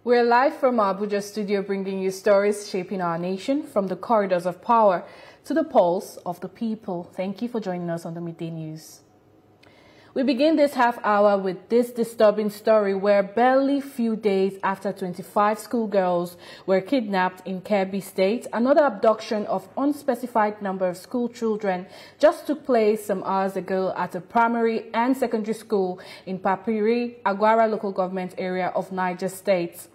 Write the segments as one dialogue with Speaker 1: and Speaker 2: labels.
Speaker 1: We're live from our Abuja studio bringing you stories shaping our nation from the corridors of power to the pulse of the people. Thank you for joining us on the Midday News. We begin this half hour with this disturbing story where barely few days after 25 schoolgirls were kidnapped in Kebbi State, another abduction of unspecified number of school children just took place some hours ago at a primary and secondary school in Papiri, Agwara local government area of Niger State.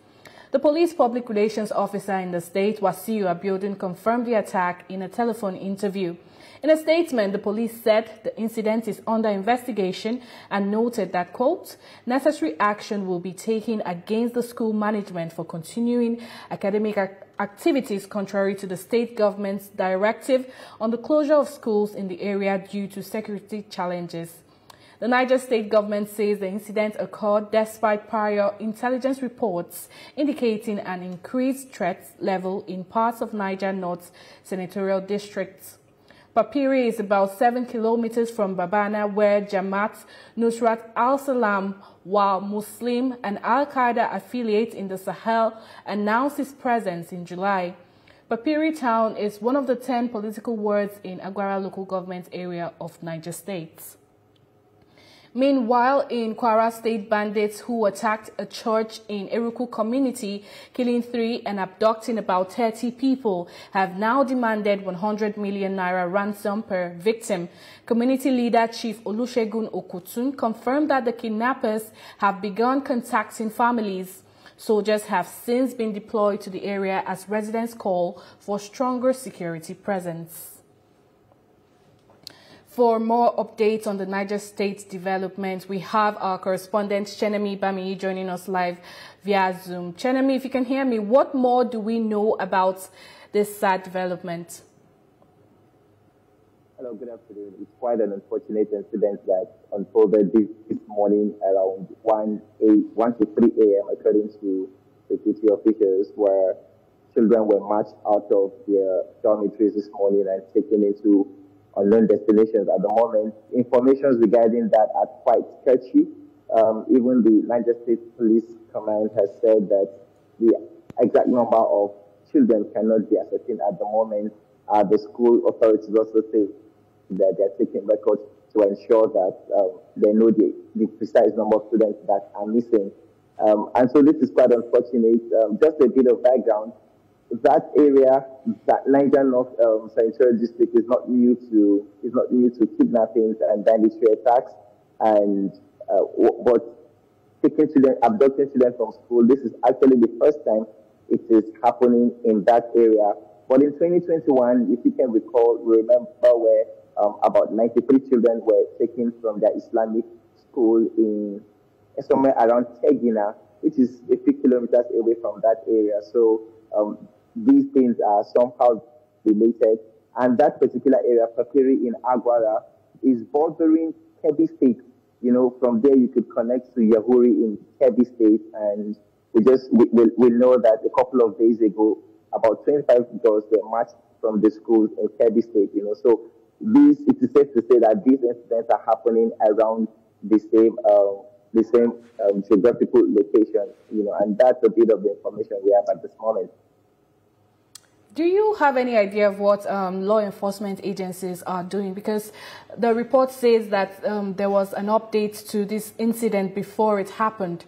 Speaker 1: The police public relations officer in the state, Wasiu Abiodun, confirmed the attack in a telephone interview. In a statement, the police said the incident is under investigation and noted that, quote, necessary action will be taken against the school management for continuing academic activities contrary to the state government's directive on the closure of schools in the area due to security challenges. The Niger State government says the incident occurred despite prior intelligence reports indicating an increased threat level in parts of Niger North senatorial districts. Papiri is about 7 kilometers from Babana, where Jamaat Nusrat al-Salam, while Muslim and Al-Qaeda affiliate in the Sahel, announced its presence in July. Papiri town is one of the 10 political wards in Agwara local government area of Niger State. Meanwhile, in Kwara State, bandits who attacked a church in Eruku community, killing 3 and abducting about 30 people, have now demanded 100 million naira ransom per victim. Community leader Chief Olusegun Okutun confirmed that the kidnappers have begun contacting families. Soldiers have since been deployed to the area as residents call for stronger security presence. For more updates on the Niger State development, we have our correspondent Chenemi Bamiyi joining us live via Zoom. Chenemi, if you can hear me, what more do we know about this sad development?
Speaker 2: Hello, good afternoon. It's quite an unfortunate incident that unfolded this morning around 1 to 3 a.m. according to security officials, where children were marched out of their dormitories this morning and taken into unknown destinations. At the moment, information regarding that are quite sketchy. Even the Niger State Police Command has said that the exact number of children cannot be ascertained at the moment. The school authorities also say that they are taking records to ensure that they know the precise number of students that are missing. And so this is quite unfortunate. Just a bit of background. That area, that Niger North senatorial district, is not new to kidnappings and banditry attacks, and but abducting children from school. This is actually the first time it is happening in that area. But in 2021, if you can recall, we remember where about 93 children were taken from their Islamic school in somewhere around Tegina, which is a few kilometers away from that area. So these things are somehow related, and that particular area, Papiri in Agwara, is bordering Kebbi State. You know, from there you could connect to Yahuri in Kebbi State, and we know that a couple of days ago, about 25 girls were marched from the schools in Kebbi State. You know, so it is safe to say that these incidents are happening around the same geographical location. You know, and that's a bit of the information we have at this moment.
Speaker 1: Do you have any idea of what law enforcement agencies are doing? Because the report says that there was an update to this incident before it happened.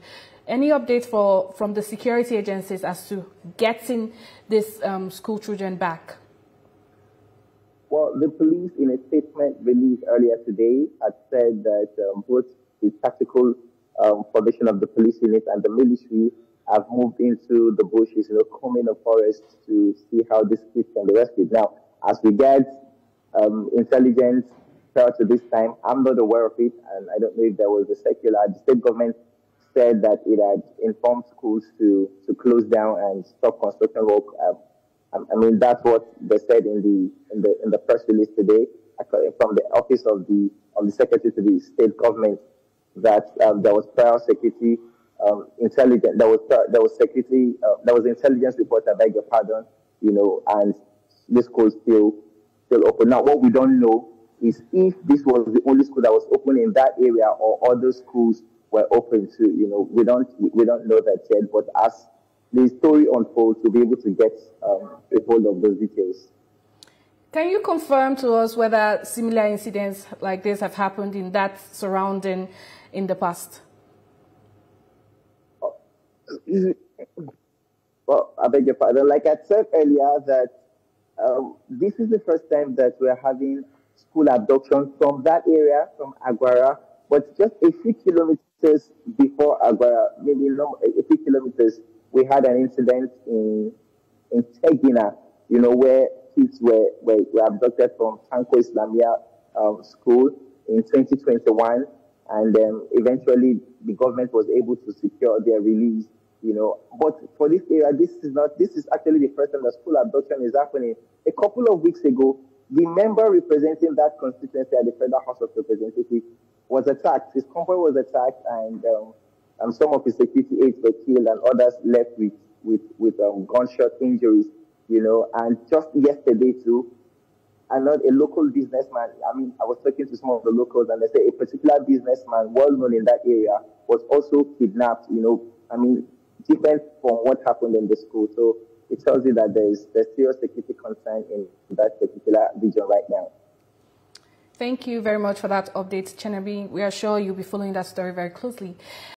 Speaker 1: Any update from the security agencies as to getting these school children back?
Speaker 2: Well, the police, in a statement released earlier today, had said that both the tactical formation of the police unit and the military have moved into the bushes, you know, combing the forest to see how these kids can be rescued. Now, as regards intelligence prior to this time, I'm not aware of it, and I don't know if there was a circular. The state government said that it had informed schools to close down and stop construction work. I mean, that's what they said in the press release today from the office of the secretary to the state government, that there was prior security. Intelligence. There was intelligence report. I beg your pardon. You know, and this school still open. Now, what we don't know is if this was the only school that was open in that area or other schools were open too. You know, we don't know that yet. But as the story unfolds, we'll be able to get a hold of those details.
Speaker 1: Can you confirm to us whether similar incidents like this have happened in that surrounding in the past?
Speaker 2: Well, I beg your pardon. Like I said earlier, that this is the first time that we're having school abduction from that area, from Aguara, but just a few kilometers before Aguara, maybe a few kilometers, we had an incident in Kidnap, where kids were abducted from Tanko Islamia school in 2021, and eventually the government was able to secure their release. But for this area, this is actually the first time that school abduction is happening. A couple of weeks ago, the member representing that constituency at the Federal House of Representatives was attacked. His convoy was attacked, and some of his security aides were killed, and others left with gunshot injuries. And just yesterday too, a local businessman. I was talking to some of the locals, and they say a particular businessman, well known in that area, was also kidnapped. Different from what happened in the school. So it tells you that there's serious security concern in that particular region right now.
Speaker 1: Thank you very much for that update, Chenabi. We are sure you'll be following that story very closely.